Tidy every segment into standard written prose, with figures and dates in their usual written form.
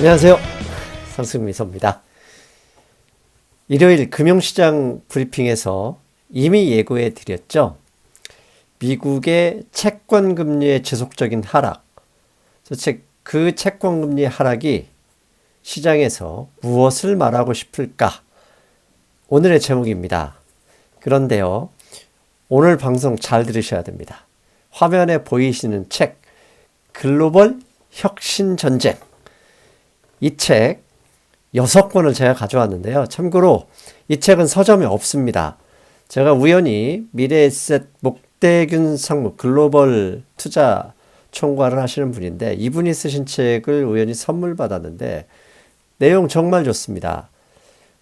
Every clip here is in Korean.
안녕하세요. 상승미소입니다. 일요일 금융시장 브리핑에서 이미 예고해 드렸죠. 미국의 채권금리의 지속적인 하락. 도대체 그 채권금리 하락이 시장에서 무엇을 말하고 싶을까? 오늘의 제목입니다. 그런데요, 오늘 방송 잘 들으셔야 됩니다. 화면에 보이시는 책, 글로벌 혁신 전쟁. 이 책 6권을 제가 가져왔는데요. 참고로 이 책은 서점에 없습니다. 제가 우연히 미래에셋 목대균 상무 글로벌 투자 총괄을 하시는 분인데 이분이 쓰신 책을 우연히 선물 받았는데 내용 정말 좋습니다.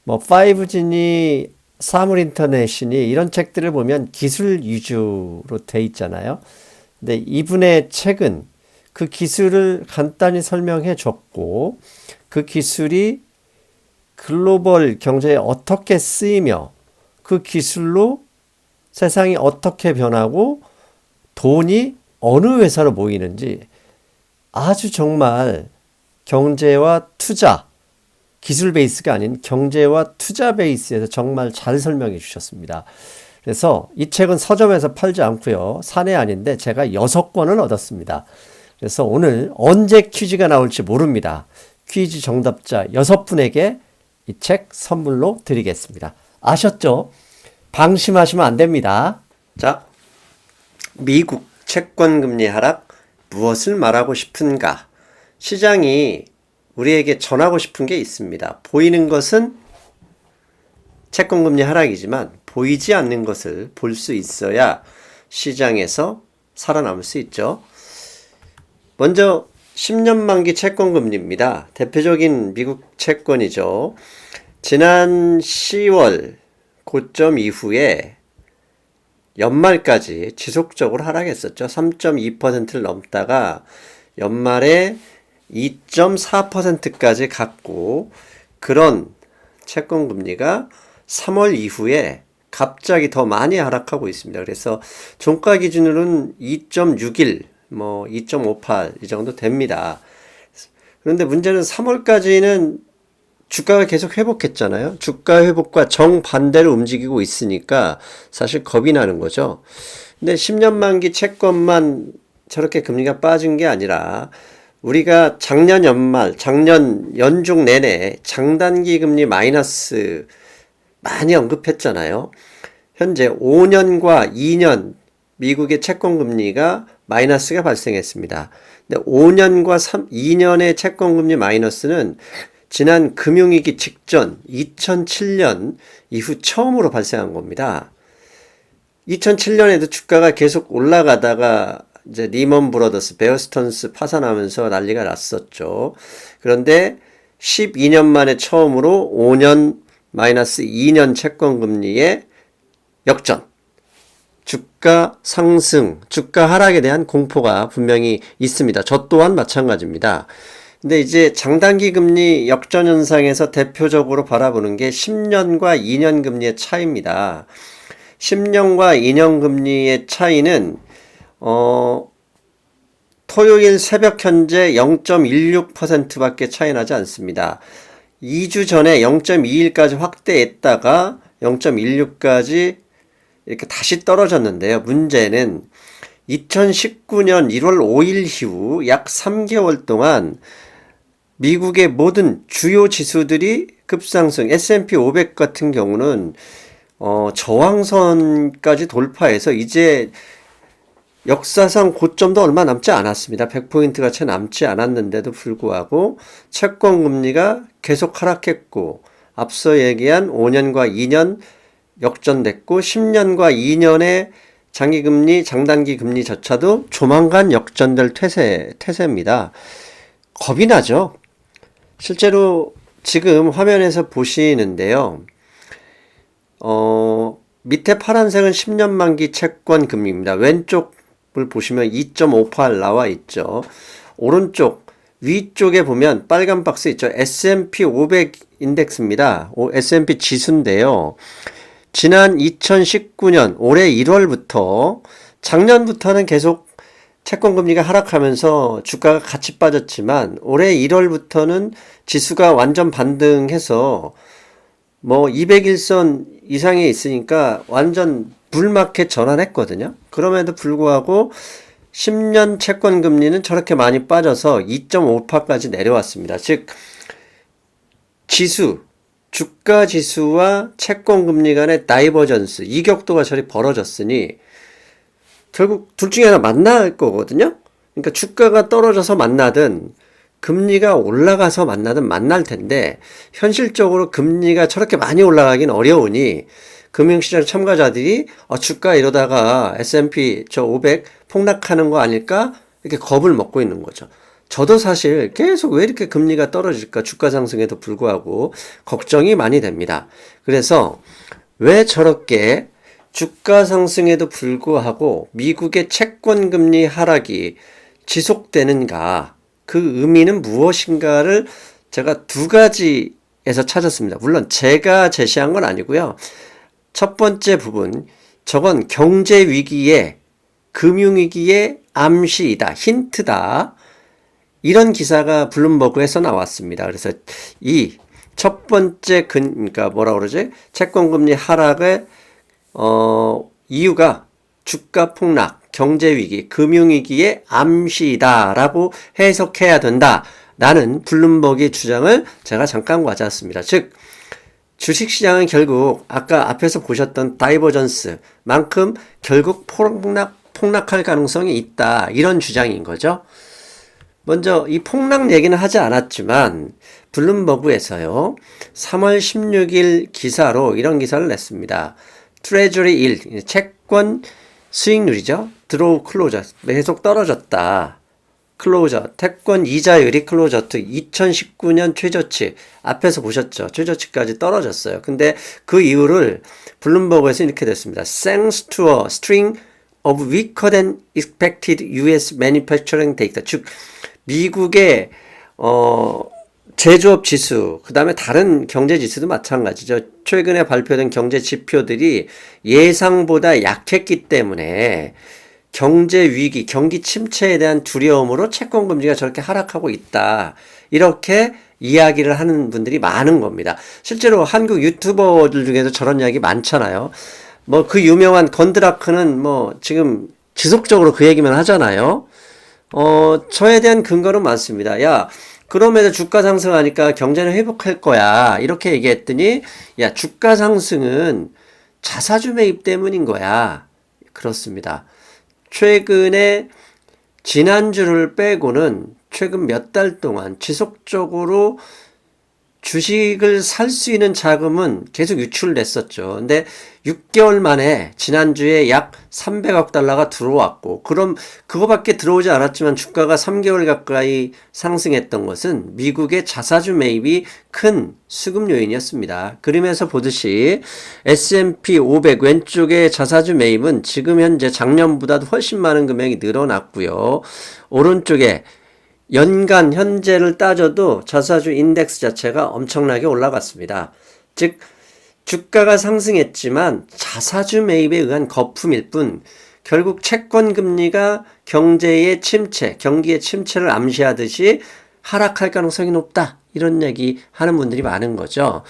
뭐 5G니 사물 인터넷이니 이런 책들을 보면 기술 위주로 돼 있잖아요. 근데 이분의 책은 그 기술을 간단히 설명해 줬고 그 기술이 글로벌 경제에 어떻게 쓰이며 그 기술로 세상이 어떻게 변하고 돈이 어느 회사로 모이는지 아주 정말 경제와 투자, 기술 베이스가 아닌 경제와 투자 베이스에서 정말 잘 설명해 주셨습니다. 그래서 이 책은 서점에서 팔지 않고요. 사내 아닌데 제가 6권을 얻었습니다. 그래서 오늘 언제 퀴즈가 나올지 모릅니다. 퀴즈 정답자 6분에게 이 책 선물로 드리겠습니다. 아셨죠? 방심하시면 안 됩니다. 자, 미국 채권금리 하락 무엇을 말하고 싶은가? 시장이 우리에게 전하고 싶은 게 있습니다. 보이는 것은 채권금리 하락이지만 보이지 않는 것을 볼 수 있어야 시장에서 살아남을 수 있죠. 먼저 10년 만기 채권금리입니다. 대표적인 미국 채권이죠. 지난 10월 고점 이후에 연말까지 지속적으로 하락했었죠. 3.2%를 넘다가 연말에 2.4%까지 갔고 그런 채권금리가 3월 이후에 갑자기 더 많이 하락하고 있습니다. 그래서 종가 기준으로는 2.61 2.58 이 정도 됩니다. 그런데 문제는 3월까지는 주가가 계속 회복했잖아요. 주가 회복과 정반대로 움직이고 있으니까 사실 겁이 나는 거죠. 근데 10년 만기 채권만 저렇게 금리가 빠진 게 아니라 우리가 작년 연말, 작년 연중 내내 장단기 금리 마이너스 많이 언급했잖아요. 현재 5년과 2년 미국의 채권금리가 마이너스가 발생했습니다. 근데 5년과 2년의 채권금리 마이너스는 지난 금융위기 직전 2007년 이후 처음으로 발생한 겁니다. 2007년에도 주가가 계속 올라가다가 이제 리먼 브러더스, 베어스턴스 파산하면서 난리가 났었죠. 그런데 12년 만에 처음으로 5년 마이너스 2년 채권금리의 역전. 주가 상승, 주가 하락에 대한 공포가 분명히 있습니다. 저 또한 마찬가지입니다. 근데 이제 장단기 금리 역전 현상에서 대표적으로 바라보는 게 10년과 2년 금리의 차이입니다. 10년과 2년 금리의 차이는 토요일 새벽 현재 0.16%밖에 차이 나지 않습니다. 2주 전에 0.21까지 확대했다가 0.16까지 이렇게 다시 떨어졌는데요. 문제는 2019년 1월 5일 이후 약 3개월 동안 미국의 모든 주요 지수들이 급상승, S&P 500 같은 경우는 저항선까지 돌파해서 이제 역사상 고점도 얼마 남지 않았습니다. 100포인트가 채 남지 않았는데도 불구하고 채권금리가 계속 하락했고 앞서 얘기한 5년과 2년 역전됐고 10년과 2년의 장기금리, 장단기 금리조차도 조만간 역전될 태세입니다. 겁이 나죠? 실제로 지금 화면에서 보시는데요. 밑에 파란색은 10년 만기 채권 금리입니다. 왼쪽을 보시면 2.58 나와 있죠. 오른쪽 위쪽에 보면 빨간 박스 있죠. S&P 500 인덱스입니다. S&P 지수인데요. 지난 2019년 올해 1월부터 작년부터는 계속 채권 금리가 하락하면서 주가가 같이 빠졌지만 올해 1월부터는 지수가 완전 반등해서 뭐 200일선 이상에 있으니까 완전 불마켓 전환했거든요. 그럼에도 불구하고 10년 채권 금리는 저렇게 많이 빠져서 2.5%까지 내려왔습니다. 즉 지수, 주가 지수와 채권 금리 간의 다이버전스, 이격도가 저리 벌어졌으니 결국 둘 중에 하나 만날 거거든요. 그러니까 주가가 떨어져서 만나든 금리가 올라가서 만나든 만날 텐데 현실적으로 금리가 저렇게 많이 올라가긴 어려우니 금융시장 참가자들이 주가 이러다가 S&P 500 폭락하는 거 아닐까? 이렇게 겁을 먹고 있는 거죠. 저도 사실 계속 왜 이렇게 금리가 떨어질까? 주가 상승에도 불구하고 걱정이 많이 됩니다. 그래서 왜 저렇게 주가 상승에도 불구하고 미국의 채권 금리 하락이 지속되는가? 그 의미는 무엇인가를 제가 두 가지에서 찾았습니다. 물론 제가 제시한 건 아니고요. 첫 번째 부분, 저건 경제 위기에, 금융위기의 암시이다, 힌트다. 이런 기사가 블룸버그에서 나왔습니다. 그래서 이 첫 번째 그러니까 뭐라 그러지? 채권금리 하락의 이유가 주가 폭락, 경제 위기, 금융위기의 암시이다라고 해석해야 된다라는 블룸버그의 주장을 제가 잠깐 가져왔습니다. 즉 주식시장은 결국 아까 앞에서 보셨던 다이버전스만큼 결국 폭락할 가능성이 있다. 이런 주장인 거죠. 먼저 이 폭락 얘기는 하지 않았지만 블룸버그에서요. 3월 16일 기사로 이런 기사를 냈습니다. 트레저리 1, 채권 수익률이죠. 드로우 클로저, 계속 떨어졌다. 클로저, 채권 이자율이 클로저 투 2019년 최저치, 앞에서 보셨죠. 최저치까지 떨어졌어요. 근데 그 이유를 블룸버그에서 이렇게 됐습니다. Thanks to a string of weaker than expected US manufacturing data. 즉 미국의 제조업 지수, 그 다음에 다른 경제 지수도 마찬가지죠. 최근에 발표된 경제 지표들이 예상보다 약했기 때문에 경제 위기, 경기 침체에 대한 두려움으로 채권 금리가 저렇게 하락하고 있다. 이렇게 이야기를 하는 분들이 많은 겁니다. 실제로 한국 유튜버들 중에도 저런 이야기 많잖아요. 뭐 그 유명한 건드라크는 뭐 지금 지속적으로 그 얘기만 하잖아요. 저에 대한 근거는 많습니다. 야, 그럼에도 주가 상승하니까 경제는 회복할 거야. 이렇게 얘기했더니, 야, 주가 상승은 자사주 매입 때문인 거야. 그렇습니다. 최근에 지난주를 빼고는 최근 몇 달 동안 지속적으로 주식을 살 수 있는 자금은 계속 유출됐었죠. 근데 6개월 만에 지난주에 약 300억 달러가 들어왔고, 그럼 그거밖에 들어오지 않았지만 주가가 3개월 가까이 상승했던 것은 미국의 자사주 매입이 큰 수급 요인이었습니다. 그림에서 보듯이 S&P 500 왼쪽의 자사주 매입은 지금 현재 작년보다도 훨씬 많은 금액이 늘어났고요. 오른쪽에 연간 현재를 따져도 자사주 인덱스 자체가 엄청나게 올라갔습니다. 즉 주가가 상승했지만 자사주 매입에 의한 거품일 뿐 결국 채권 금리가 경제의 침체, 경기의 침체를 암시하듯이 하락할 가능성이 높다. 이런 얘기 하는 분들이 많은 거죠.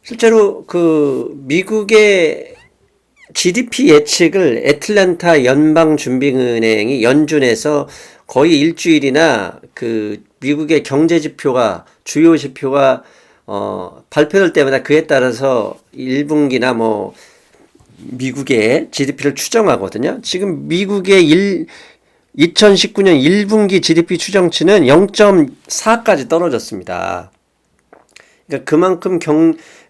실제로 그 미국의 GDP 예측을 애틀랜타 연방준비은행이 연준에서 거의 일주일이나 그 미국의 경제 지표가 주요 지표가 발표될 때마다 그에 따라서 1분기나 뭐 미국의 GDP를 추정하거든요. 지금 미국의 2019년 1분기 GDP 추정치는 0.4까지 떨어졌습니다. 그러니까 그만큼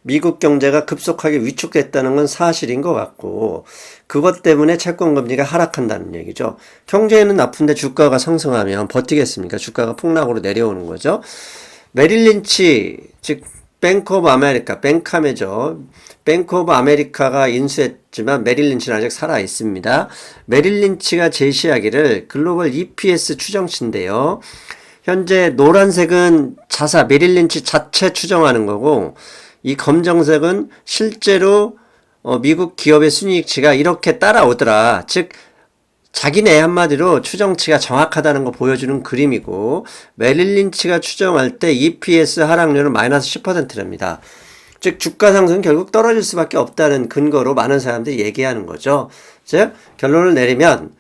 미국 경제가 급속하게 위축됐다는 건 사실인 것 같고 그것 때문에 채권 금리가 하락한다는 얘기죠. 경제는 나쁜데 주가가 상승하면 버티겠습니까? 주가가 폭락으로 내려오는 거죠. 메릴 린치, 즉 뱅크 오브 아메리카, 뱅카메죠. 뱅크 오브 아메리카가 인수했지만 메릴 린치는 아직 살아 있습니다. 메릴 린치가 제시하기를 글로벌 EPS 추정치인데요. 현재 노란색은 메릴 린치 자체 추정하는 거고 이 검정색은 실제로 미국 기업의 순이익치가 이렇게 따라오더라. 즉 자기네 한마디로 추정치가 정확하다는 거 보여주는 그림이고, 메릴 린치가 추정할 때 EPS 하락률은 마이너스 10%랍니다. 즉 주가 상승은 결국 떨어질 수밖에 없다는 근거로 많은 사람들이 얘기하는 거죠. 즉 결론을 내리면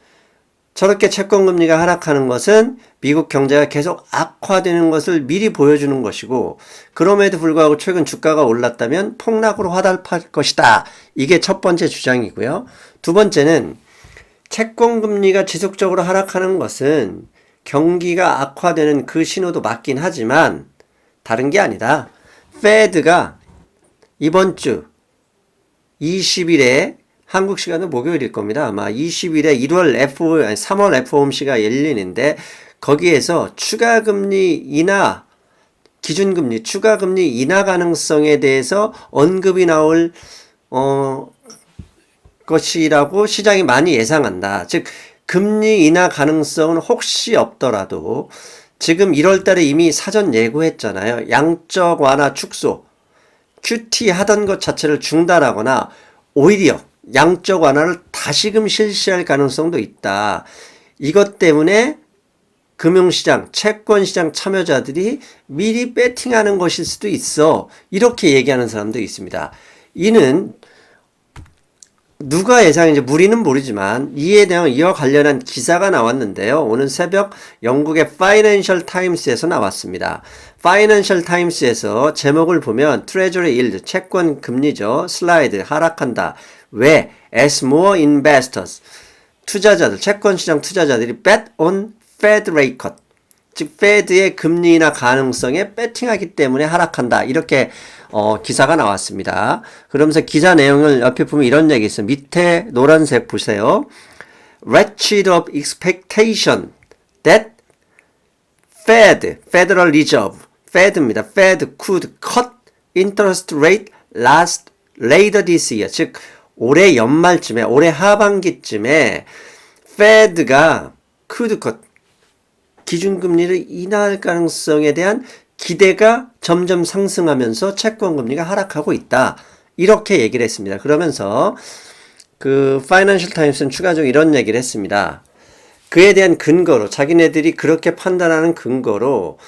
저렇게 채권금리가 하락하는 것은 미국 경제가 계속 악화되는 것을 미리 보여주는 것이고, 그럼에도 불구하고 최근 주가가 올랐다면 폭락으로 화답할 것이다. 이게 첫 번째 주장이고요. 두 번째는 채권금리가 지속적으로 하락하는 것은 경기가 악화되는 그 신호도 맞긴 하지만 다른 게 아니다. 페드가 이번 주 20일에 한국 시간은 목요일일 겁니다. 아마 20일에 3월 FOMC가 열리는데 거기에서 추가금리 인하, 기준금리, 추가금리 인하 가능성에 대해서 언급이 나올 것이라고 시장이 많이 예상한다. 즉 금리 인하 가능성은 혹시 없더라도 지금 1월 달에 이미 사전 예고했잖아요. 양적 완화 축소, QT 하던 것 자체를 중단하거나 오히려 양적 완화를 다시금 실시할 가능성도 있다. 이것 때문에 금융시장, 채권시장 참여자들이 미리 배팅하는 것일 수도 있어. 이렇게 얘기하는 사람도 있습니다. 이는 누가 예상인지 우리는 모르지만 이와 관련한 기사가 나왔는데요. 오늘 새벽 영국의 파이낸셜 타임스에서 나왔습니다. 파이낸셜 타임스에서 제목을 보면 트레저리 일드, 채권 금리죠. 슬라이드 하락한다. 왜? As more investors, 투자자들, 채권시장 투자자들이 bet on Fed rate cut, 즉 Fed의 금리 인하 가능성에 배팅하기 때문에 하락한다. 이렇게 기사가 나왔습니다. 그러면서 기사 내용을 옆에 보면 이런 얘기 있어요. 밑에 노란색 보세요. Ratchet of expectation that Fed, Federal Reserve, Fed입니다. Fed could cut interest rate later this year. 즉 올해 연말쯤에, 올해 하반기쯤에 Fed가 could cut, 기준금리를 인하할 가능성에 대한 기대가 점점 상승하면서 채권금리가 하락하고 있다. 이렇게 얘기를 했습니다. 그러면서 그 파이낸셜 타임스는 추가적으로 이런 얘기를 했습니다. 그에 대한 근거로, 자기네들이 그렇게 판단하는 근거로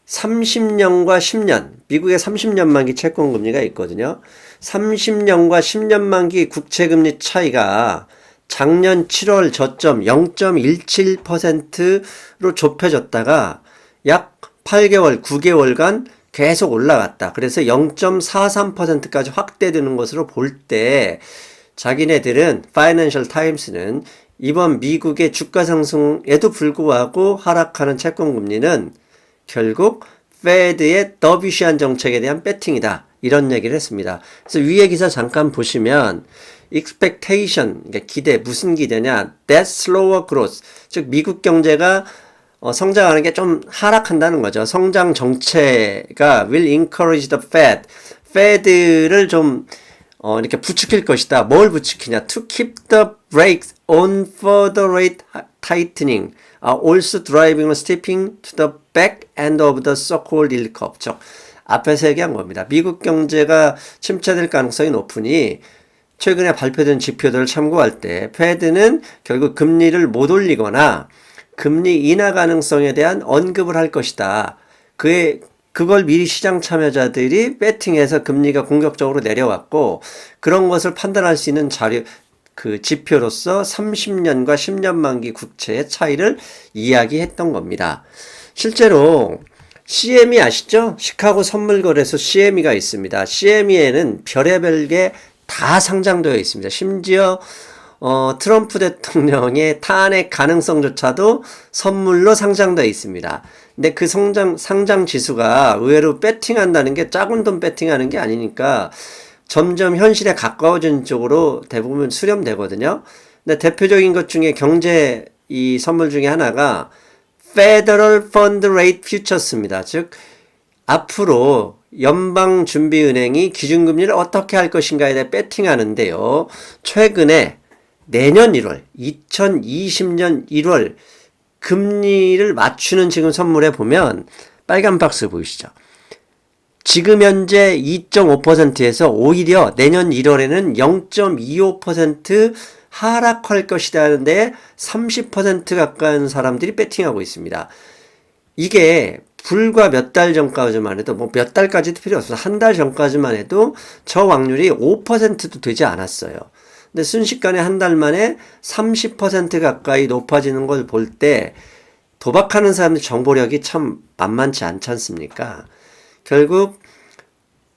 30년과 10년, 미국의 30년 만기 채권금리가 있거든요. 30년과 10년 만기 국채금리 차이가 작년 7월 저점 0.17%로 좁혀졌다가 약 8개월, 9개월간 계속 올라갔다. 그래서 0.43%까지 확대되는 것으로 볼 때 자기네들은 파이낸셜 타임스는 이번 미국의 주가 상승에도 불구하고 하락하는 채권금리는 결국 페드의 더비시한 정책에 대한 배팅이다. 이런 얘기를 했습니다. 그래서 위에 기사 잠깐 보시면 expectation, 그러니까 기대, 무슨 기대냐? that slower growth, 즉 미국 경제가 성장하는 게 좀 하락한다는 거죠. 성장 정체가 will encourage the Fed, Fed를 좀 이렇게 부추길 것이다. 뭘 부추기냐? To keep the brakes on further rate tightening, also driving a stepping to the back end of the so-called yield curve. 즉 앞에서 얘기한 겁니다. 미국 경제가 침체될 가능성이 높으니 최근에 발표된 지표들을 참고할 때 페드는 결국 금리를 못 올리거나 금리 인하 가능성에 대한 언급을 할 것이다. 그걸 미리 시장 참여자들이 배팅해서 금리가 공격적으로 내려왔고, 그런 것을 판단할 수 있는 지표로서 30년과 10년 만기 국채의 차이를 이야기했던 겁니다. 실제로 CME 아시죠? 시카고 선물거래소 CME가 있습니다. CME에는 별의별 게 다 상장되어 있습니다. 심지어 트럼프 대통령의 탄핵 가능성조차도 선물로 상장되어 있습니다. 근데 그 상장 지수가 의외로 배팅한다는 게 작은 돈 배팅하는 게 아니니까 점점 현실에 가까워지는 쪽으로 대부분 수렴되거든요. 근데 대표적인 것 중에 경제 이 선물 중에 하나가 Federal Fund Rate Futures입니다. 즉 앞으로 연방준비은행이 기준금리를 어떻게 할 것인가에 대해 배팅하는데요. 최근에 내년 1월, 2020년 1월 금리를 맞추는 지금 선물에 보면 빨간 박스 보이시죠? 지금 현재 2.5%에서 오히려 내년 1월에는 0.25% 하락할 것이라는데 30% 가까운 사람들이 배팅하고 있습니다. 이게 불과 몇 달 전까지만 해도, 뭐 몇 달까지도 필요 없어요. 한 달 전까지만 해도 저 확률이 5%도 되지 않았어요. 근데 순식간에 한 달 만에 30% 가까이 높아지는 걸 볼 때 도박하는 사람들 정보력이 참 만만치 않지 않습니까? 결국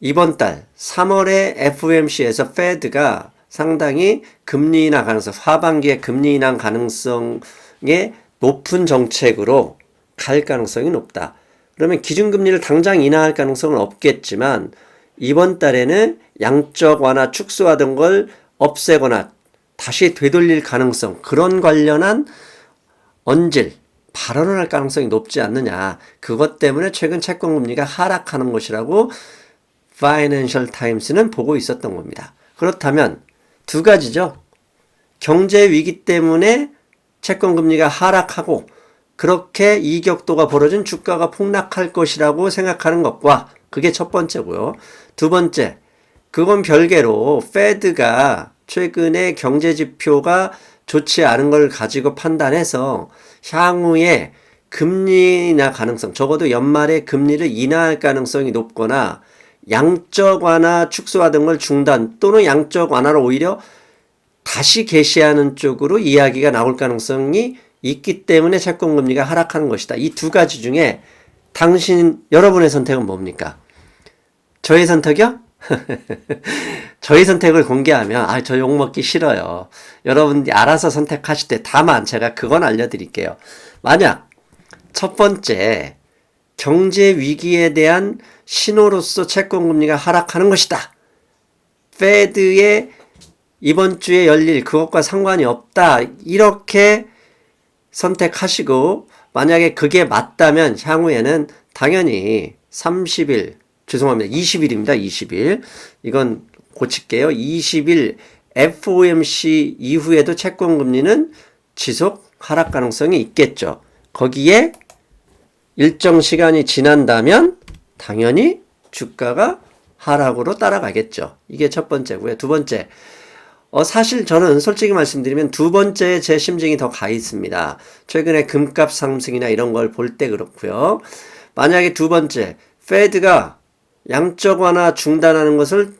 이번 달 3월에 FOMC에서 페드가 상당히 금리 인하 가능성, 하반기에 금리 인하 가능성의 높은 정책으로 갈 가능성이 높다. 그러면 기준금리를 당장 인하할 가능성은 없겠지만 이번 달에는 양적 완화 축소하던 걸 없애거나 다시 되돌릴 가능성, 그런 관련한 언질, 발언을 할 가능성이 높지 않느냐. 그것 때문에 최근 채권금리가 하락하는 것이라고 파이낸셜 타임스는 보고 있었던 겁니다. 그렇다면 두 가지죠. 경제 위기 때문에 채권금리가 하락하고 그렇게 이격도가 벌어진 주가가 폭락할 것이라고 생각하는 것과, 그게 첫 번째고요. 두 번째, 그건 별개로 페드가 최근에 경제 지표가 좋지 않은 걸 가지고 판단해서 향후에 금리 인하 가능성, 적어도 연말에 금리를 인하할 가능성이 높거나 양적 완화 축소하던 걸 중단 또는 양적 완화를 오히려 다시 개시하는 쪽으로 이야기가 나올 가능성이 있기 때문에 채권금리가 하락하는 것이다. 이 두 가지 중에 여러분의 선택은 뭡니까? 저의 선택이요? 저희 선택을 공개하면 저 욕먹기 싫어요. 여러분들이 알아서 선택하실 때, 다만 제가 그건 알려드릴게요. 만약 첫 번째 경제 위기에 대한 신호로서 채권금리가 하락하는 것이다. 페드의 이번 주에 열릴 그것과 상관이 없다. 이렇게 선택하시고, 만약에 그게 맞다면 향후에는 당연히 20일입니다. 20일. 이건 고칠게요. 20일 FOMC 이후에도 채권금리는 지속 하락 가능성이 있겠죠. 거기에 일정 시간이 지난다면 당연히 주가가 하락으로 따라가겠죠. 이게 첫 번째고요. 두 번째, 사실 저는 솔직히 말씀드리면 두 번째에 제 심증이 더 가 있습니다. 최근에 금값 상승이나 이런 걸 볼 때 그렇고요. 만약에 두 번째, 페드가 양적 완화 중단하는 것을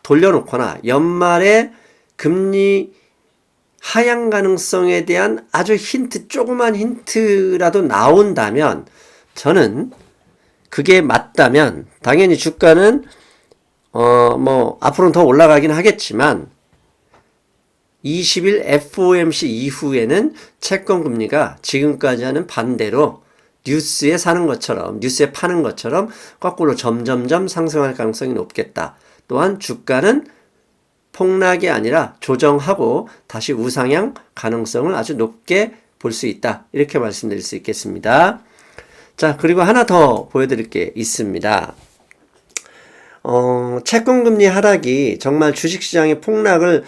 돌려놓거나 연말에 금리 하향 가능성에 대한 아주 조그만 힌트라도 나온다면, 저는 그게 맞다면 당연히 주가는 앞으로는 더 올라가긴 하겠지만 20일 FOMC 이후에는 채권금리가 지금까지 하는 반대로 뉴스에 파는 것처럼 거꾸로 점점점 상승할 가능성이 높겠다. 또한 주가는 폭락이 아니라 조정하고 다시 우상향 가능성을 아주 높게 볼 수 있다. 이렇게 말씀드릴 수 있겠습니다. 자, 그리고 하나 더 보여드릴 게 있습니다. 채권금리 하락이 정말 주식시장의 폭락을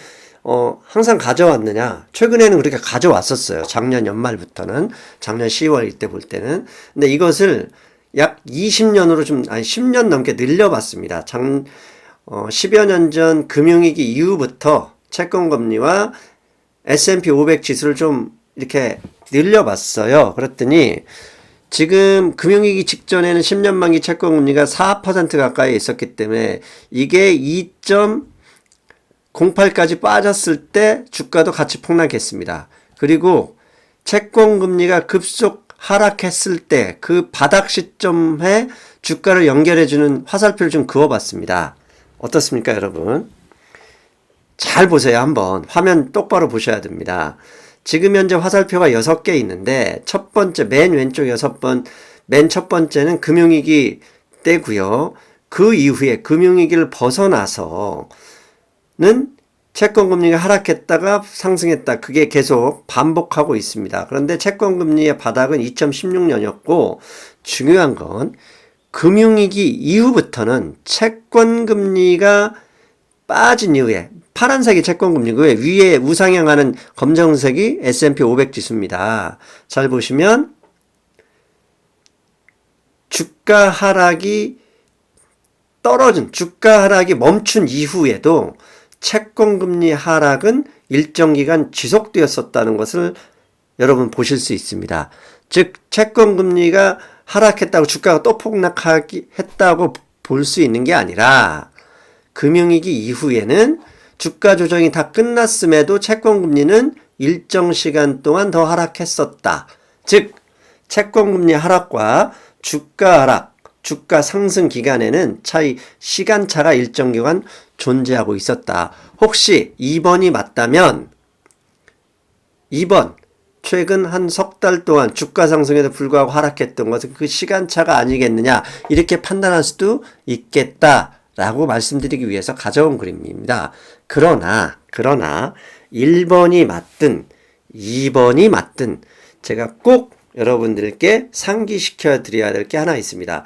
항상 가져왔느냐? 최근에는 그렇게 가져왔었어요. 작년 연말부터는. 작년 10월 이때 볼 때는. 근데 이것을 약 20년으로 10년 넘게 늘려봤습니다. 10여 년 전 금융위기 이후부터 채권금리와 S&P 500 지수를 좀 이렇게 늘려봤어요. 그랬더니 지금 금융위기 직전에는 10년 만기 채권금리가 4% 가까이 있었기 때문에 이게 2.08까지 빠졌을 때 주가도 같이 폭락했습니다. 그리고 채권금리가 급속 하락했을 때 그 바닥 시점에 주가를 연결해주는 화살표를 좀 그어봤습니다. 어떻습니까, 여러분? 잘 보세요. 한번 화면 똑바로 보셔야 됩니다. 지금 현재 화살표가 6개 있는데 첫 번째 맨 왼쪽 맨 첫 번째는 금융위기 때고요. 그 이후에 금융위기를 벗어나서는 채권금리가 하락했다가 상승했다. 그게 계속 반복하고 있습니다. 그런데 채권금리의 바닥은 2016년이었고 중요한 건 금융위기 이후부터는 채권금리가 빠진 이후에 파란색이 채권금리고요. 위에 우상향하는 검정색이 S&P 500 지수입니다. 잘 보시면 주가 하락이 멈춘 이후에도 채권금리 하락은 일정 기간 지속되었었다는 것을 여러분 보실 수 있습니다. 즉 채권금리가 하락했다고 주가가 또 폭락했다고 볼 수 있는 게 아니라 금융위기 이후에는 주가 조정이 다 끝났음에도 채권금리는 일정 시간 동안 더 하락했었다. 즉 채권금리 하락과 주가 하락, 주가 상승 기간에는 시간차가 일정 기간 존재하고 있었다. 혹시 2번이 맞다면 2번 최근 한 석 달 동안 주가 상승에도 불구하고 하락했던 것은 그 시간차가 아니겠느냐 이렇게 판단할 수도 있겠다라고 말씀드리기 위해서 가져온 그림입니다. 그러나 1번이 맞든 2번이 맞든 제가 꼭 여러분들께 상기시켜 드려야 될 게 하나 있습니다.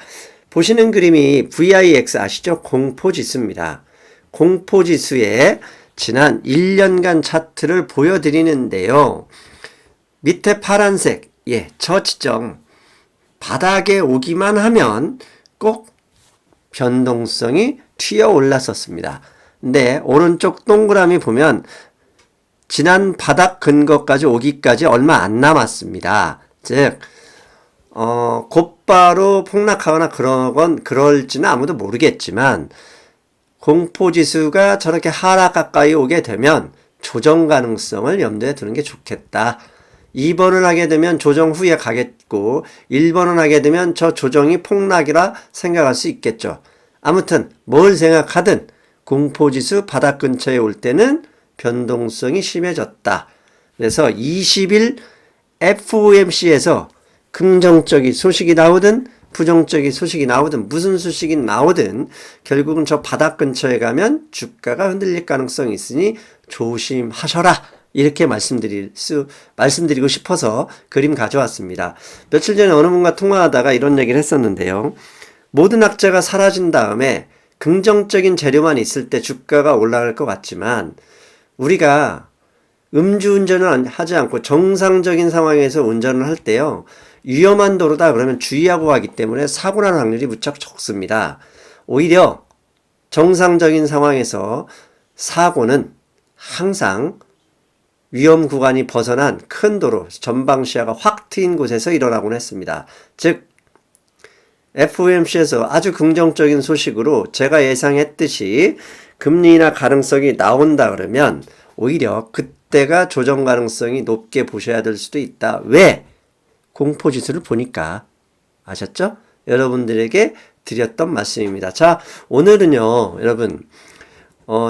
보시는 그림이 VIX 아시죠? 공포지수입니다. 공포지수의 지난 1년간 차트를 보여드리는데요. 밑에 파란색, 저 지점 바닥에 오기만 하면 꼭 변동성이 튀어 올랐었습니다. 근데 오른쪽 동그라미 보면 지난 바닥 근거까지 오기까지 얼마 안 남았습니다. 즉 곧바로 폭락하거나 그럴지는 아무도 모르겠지만 공포지수가 저렇게 하락 가까이 오게 되면 조정 가능성을 염두에 두는 게 좋겠다. 2번을 하게 되면 조정 후에 가겠고 1번을 하게 되면 저 조정이 폭락이라 생각할 수 있겠죠. 아무튼 뭘 생각하든 공포지수 바닥 근처에 올 때는 변동성이 심해졌다. 그래서 20일 FOMC에서 긍정적인 소식이 나오든 부정적인 소식이 나오든 무슨 소식이 나오든 결국은 저 바닥 근처에 가면 주가가 흔들릴 가능성이 있으니 조심하셔라. 이렇게 말씀드리고 싶어서 그림 가져왔습니다. 며칠 전에 어느 분과 통화하다가 이런 얘기를 했었는데요. 모든 악재가 사라진 다음에 긍정적인 재료만 있을 때 주가가 올라갈 것 같지만 우리가 음주운전을 하지 않고 정상적인 상황에서 운전을 할 때요. 위험한 도로다 그러면 주의하고 가기 때문에 사고 날 확률이 무척 적습니다. 오히려 정상적인 상황에서 사고는 항상 위험 구간이 벗어난 큰 도로, 전방 시야가 확 트인 곳에서 일어나곤 했습니다. 즉 FOMC에서 아주 긍정적인 소식으로 제가 예상했듯이 금리 인하 가능성이 나온다 그러면 오히려 그때가 조정 가능성이 높게 보셔야 될 수도 있다. 왜? 공포지수를 보니까. 아셨죠? 여러분들에게 드렸던 말씀입니다. 자, 오늘은요, 여러분,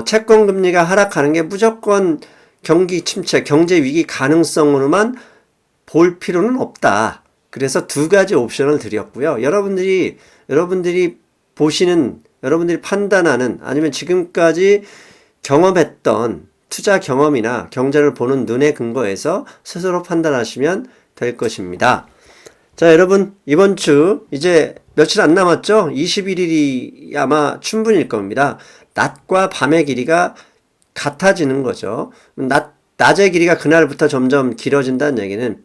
채권금리가 하락하는 게 무조건 경기 침체, 경제 위기 가능성으로만 볼 필요는 없다. 그래서 두 가지 옵션을 드렸고요. 여러분들이 보시는, 여러분들이 판단하는 아니면 지금까지 경험했던 투자 경험이나 경제를 보는 눈에 근거해서 스스로 판단하시면 될 것입니다. 자, 여러분, 이번 주 이제 며칠 안 남았죠? 21일이 아마 충분일 겁니다. 낮과 밤의 길이가 같아지는 거죠. 낮의 길이가 그날부터 점점 길어진다는 얘기는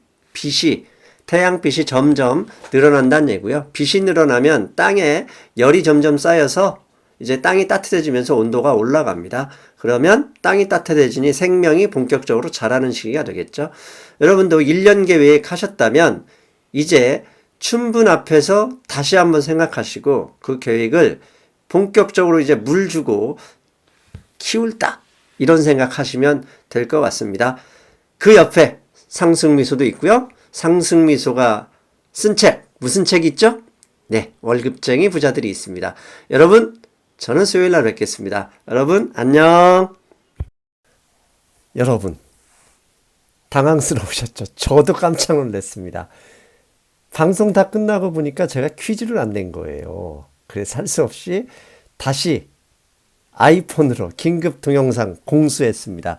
태양빛이 점점 늘어난다는 얘기고요. 빛이 늘어나면 땅에 열이 점점 쌓여서 이제 땅이 따뜻해지면서 온도가 올라갑니다. 그러면 땅이 따뜻해지니 생명이 본격적으로 자라는 시기가 되겠죠. 여러분도 1년 계획 하셨다면 이제 춘분 앞에서 다시 한번 생각하시고 그 계획을 본격적으로 이제 물 주고 키울다. 이런 생각하시면 될 것 같습니다. 그 옆에 상승미소도 있고요. 상승미소가 쓴 책, 무슨 책 있죠? 네, 월급쟁이 부자들이 있습니다. 여러분, 저는 수요일 날 뵙겠습니다. 여러분, 안녕. 여러분, 당황스러우셨죠? 저도 깜짝 놀랐습니다. 방송 다 끝나고 보니까 제가 퀴즈를 안 낸 거예요. 그래서 할 수 없이 다시 아이폰으로 긴급 동영상 공수했습니다.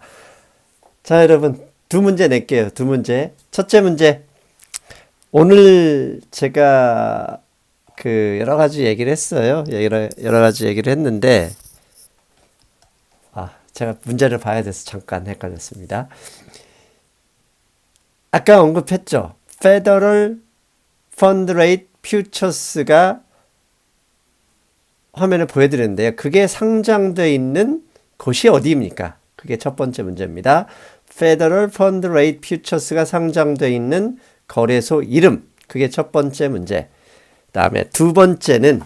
자, 여러분, 두 문제 낼게요. 두 문제. 첫째 문제. 오늘 제가 여러 가지 얘기를 했어요. 여러 가지 얘기를 했는데, 제가 문제를 봐야 돼서 잠깐 헷갈렸습니다. 아까 언급했죠. Federal Fund Rate Futures가 화면에 보여드렸는데요. 그게 상장되어 있는 곳이 어디입니까? 그게 첫 번째 문제입니다. Federal Fund Rate Futures가 상장되어 있는 거래소 이름. 그게 첫 번째 문제. 그 다음에 두 번째는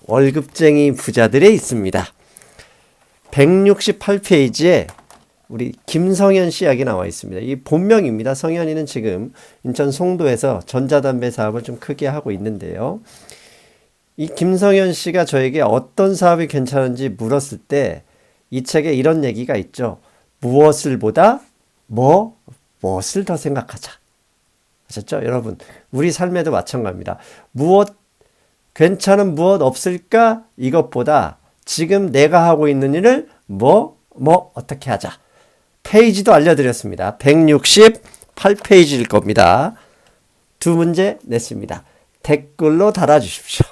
월급쟁이 부자들에 있습니다. 168페이지에 우리 김성현 씨 이야기 나와 있습니다. 이 본명입니다. 성현이는 지금 인천 송도에서 전자담배 사업을 좀 크게 하고 있는데요. 이 김성현 씨가 저에게 어떤 사업이 괜찮은지 물었을 때 이 책에 이런 얘기가 있죠. 무엇을 보다 무엇을 더 생각하자. 아셨죠? 여러분, 우리 삶에도 마찬가지입니다. 괜찮은 무엇 없을까? 이것보다 지금 내가 하고 있는 일을 어떻게 하자. 페이지도 알려드렸습니다. 168페이지일 겁니다. 두 문제 냈습니다. 댓글로 달아주십시오.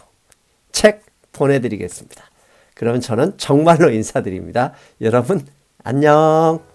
책 보내드리겠습니다. 그러면 저는 정말로 인사드립니다. 여러분, 안녕.